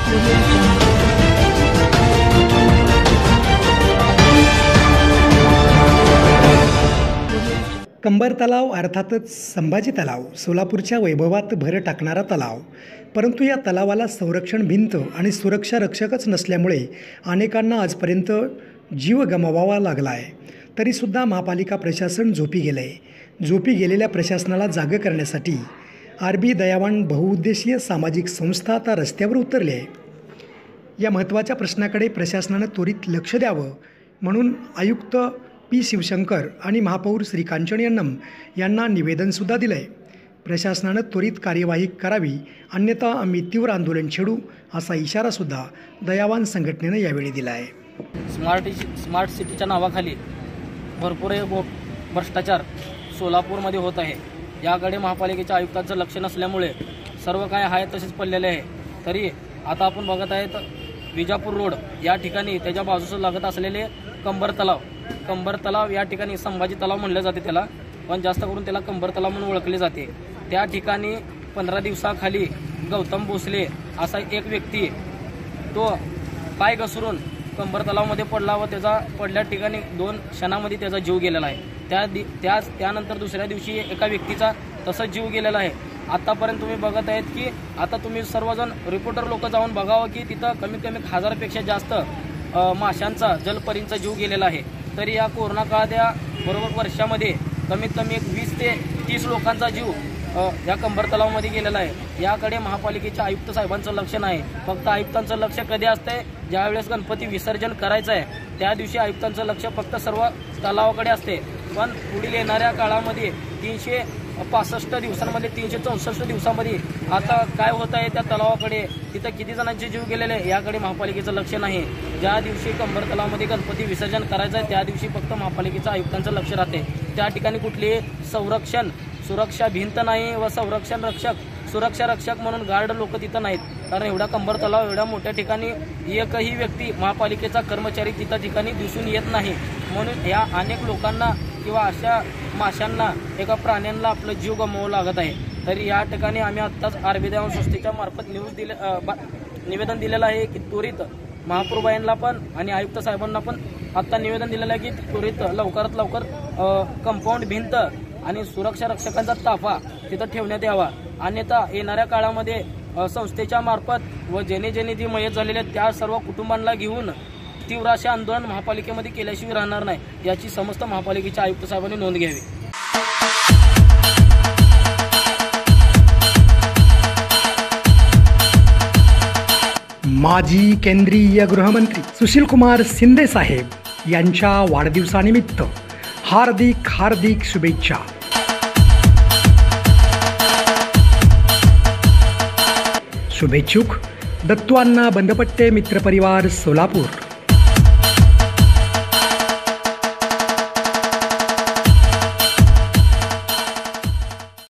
कंबर तलाव अर्थातच संभाजी तलाव सोलापूरच्या वैभवात भर टाकणारा तलाव, परंतु या तलावाला संरक्षण भिंत आणि सुरक्षा रक्षकच नसल्यामुळे अनेकांना आजपर्यंत जीव गमवावा लागला आहे। तरीसुद्धा महापालिका प्रशासन झोपी गेलं आहे। झोपी गेलेल्या प्रशासनाला जागं करण्यासाठी आरबी दयावान बहुउद्देशीय सामाजिक संस्था आता रस्त्यावर उतरली आहे। या महत्त्वाच्या प्रश्नाकडे प्रशासनानं त्वरित लक्ष द्यावं म्हणून आयुक्त पी शिवशंकर आणि महापौर श्री कांचन यांना निवेदनसुद्धा दिलं आहे। प्रशासनानं त्वरित कार्यवाही करावी, अन्यथा आम्ही तीव्र आंदोलन छेडू असा इशारासुद्धा दयावान संघटनेनं यावेळी दिला आहे। स्मार्ट सिटीच्या नावाखाली भरपूर भ्रष्टाचार सोलापूरमध्ये होत आहे। याकडे महापालिकेच्या आयुक्तांचं लक्ष नसल्यामुळे सर्व काय आहे तसेच पडलेले आहे। तरी आता आपण बघत आहेत विजापूर रोड या ठिकाणी त्याच्या बाजूस लागत असलेले कंबर तलाव या ठिकाणी संभाजी तलाव म्हणले जाते त्याला, पण जास्त करून त्याला कंबर तलाव म्हणून ओळखले जाते। त्या ठिकाणी 15 दिवसाखाली गौतम भोसले असा एक व्यक्ती तो पाय घसरून कंबर तलावमध्ये पडला व त्याचा पडल्या ठिकाणी 2 क्षणामध्ये त्याचा जीव गेलेला आहे। त्यानंतर दुसऱ्या दिवशी एका व्यक्तीचा तसाच जीव गेलेला आहे। आतापर्यंत तुम्ही बघत आहेत की आता तुम्ही सर्वजण रिपोर्टर लोक जाऊन बघावं की तिथं कमीत कमी 1000पेक्षा जास्त माशांचा जलपरींचा जीव गेलेला आहे। तरी या कोरोना काळात या बरोबर वर्षामध्ये कमीत कमी 20 ते 30 लोकांचा जीव या कंबर तलावामध्ये गेलेला आहे। याकडे महापालिकेच्या आयुक्त साहेबांचं लक्ष नाही। फक्त आयुक्तांचं लक्ष कधी असतंय ज्यावेळेस गणपती विसर्जन करायचं आहे त्या दिवशी आयुक्तांचं लक्ष फक्त सर्व तलावाकडे असते। पण पुढील येणाऱ्या काळामध्ये 365 दिवसांमध्ये 364 दिवसांमध्ये आता काय होत आहे त्या तलावाकडे, तिथं किती जणांचे जीव गेलेले याकडे महापालिकेचं लक्ष नाही। ज्या दिवशी कंबर तलावामध्ये गणपती विसर्जन करायचं आहे त्या दिवशी फक्त महापालिकेच्या आयुक्तांचं लक्ष राहते। त्या ठिकाणी कुठली सुरक्षा भिंत नाही व सुरक्षा रक्षक म्हणून गार्ड लोक तिथं नाहीत। कारण एवढा कंबर तलाव एवढ्या मोठ्या ठिकाणी एकही व्यक्ती महापालिकेचा कर्मचारी तिथं ठिकाणी दिसून येत नाही। म्हणून या अनेक लोकांना किंवा अशा माशांना एका प्राण्यांना आपलं जीव गमवावं लागत आहे। तरी या ठिकाणी आम्ही आत्ताच आरबी दयावान संस्थेच्या मार्फत निवेदन दिलेलं आहे की त्वरित महाप्रभूंना पण आणि आयुक्त साहेबांना पण आत्ता निवेदन दिलेलं आहे की त्वरित लवकरात लवकर कंपाऊंड भिंत आणि सुरक्षा रक्षकांचा ताफा तिथं ठेवण्यात यावा, अन्यथा येणाऱ्या काळामध्ये संस्थेच्या मार्फत व जेणे जी मयत झालेले त्या सर्व कुटुंबांना घेऊन तीव्र असे आंदोलन महापालिकेमध्ये केल्याशिवाय राहणार नाही, याची समस्त महापालिकेच्या आयुक्त साहेबांनी नोंद घ्यावी। माजी केंद्रीय गृहमंत्री सुशीलकुमार शिंदे साहेब यांच्या वाढदिवसानिमित्त हार्दिक शुभेच्छा। शुभेच्छुक दत्तू अण्णा बंदपट्टे मित्रपरिवार सोलापूर।